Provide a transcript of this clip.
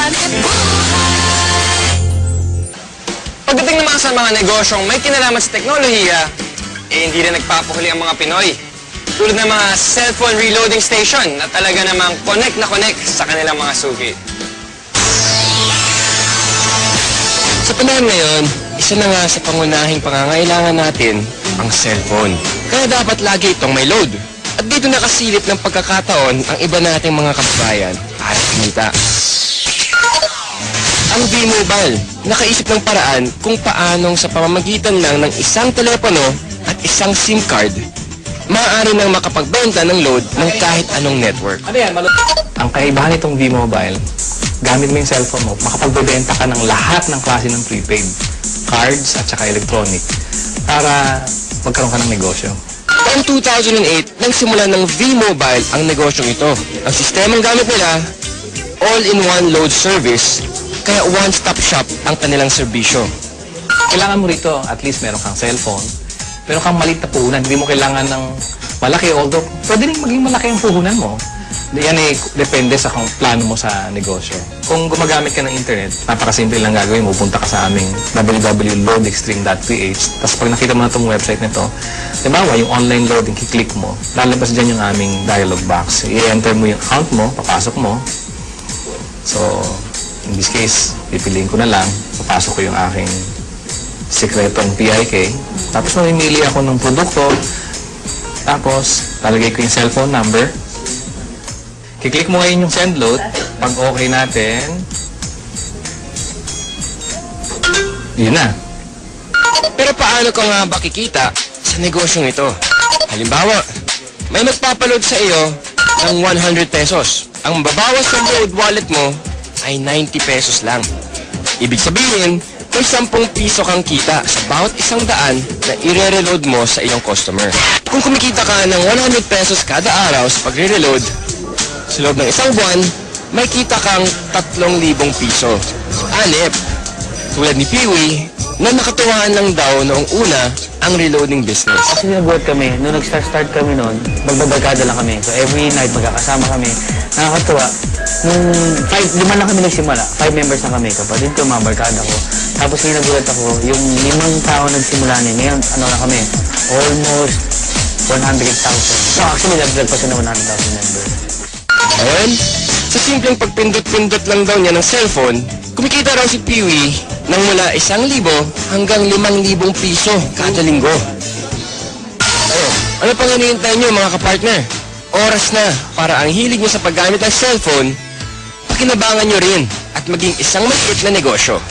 hanap buhay. Pagdating naman sa mga negosyong may kinalaman sa teknolohiya, hindi rin nagpapahuli ang mga Pinoy. Tulad ng mga cellphone reloading station na talaga namang connect na connect sa kanilang mga suki. Sa panahon ngayon, isa na nga sa pangunahing pangangailangan natin ang cellphone. Kaya dapat lagi itong may load. At dito nakasilip ng pagkakataon ang iba nating mga kababayan para kumita. Ang V-Mobile, nakaisip ng paraan kung paanong sa pamamagitan lang ng isang telepono at isang SIM card, maaari nang makapagbenta ng load ng kahit anong network. Ang kaibahan nitong V-Mobile, gamit mo yung cellphone mo, makapagbebenta ka ng lahat ng klase ng prepaid, cards at saka electronic, para magkaroon ka ng negosyo. Taong 2008, nang simula ng V-Mobile ang negosyong ito. Ang sistemang gamit nila, all-in-one load service, kaya one-stop shop ang kanilang serbisyo. Kailangan mo rito, at least meron kang cellphone, meron kang maliit na puhunan. Hindi mo kailangan ng malaki, although pwede rin maging malaki ang puhunan mo. Yan depende sa kung plano mo sa negosyo. Kung gumagamit ka ng internet, napakasimple lang gagawin mo. Punta ka sa aming www.loadextreme.ph. Tapos pag nakita mo na itong website nito, diba, yung online loading, kiklik mo, lalabas dyan yung aming dialog box. I-enter mo yung account mo, papasok mo. So, in this case, pipiliin ko na lang, papasok ko yung aking sikretong PIK. Tapos mamimili ako ng produkto. Tapos, lalagay ko yung cellphone number. Kiklik mo ngayon yung send load. Pag okay natin, yun na. Pero paano ka nga ba kikita sa negosyong ito? Halimbawa, may magpapaload sa iyo ng 100 pesos. Ang babawas sa load wallet mo ay 90 pesos lang. Ibig sabihin, may 10 piso kang kita sa bawat 100 na i-reload mo sa iyong customer. Kung kumikita ka ng 100 pesos kada araw sa pagre-reload, sa loob ng isang buwan, may kita kang 3,000 piso. Anip, tulad ni Peewee, na nakatuwaan lang daw noong una ang reloading business. Kasi nagulat kami, nung nag-start kami noon, magbabarkada lang kami. So every night magkakasama kami. Nakakatuwa. Nung 5 lang kami nagsimula, 5 members na kami. Kapatid ko, mga barkada ko. Tapos yung nagulat ako, yung 5 tao nagsimula niya. Ngayon, ano na kami, almost 100,000. So actually, nag-vlog pa siya na 100,000 members. Ayun, sa simpleng pagpindot-pindot lang daw niya ng cellphone, kumikita raw si Peewee ng mula 1,000 hanggang 5,000 piso kada linggo. Ano pang hinihintay niyo mga kapartner? Oras na para ang hilig niyo sa paggamit ng cellphone, pakinabangan niyo rin at maging isang maliit na negosyo.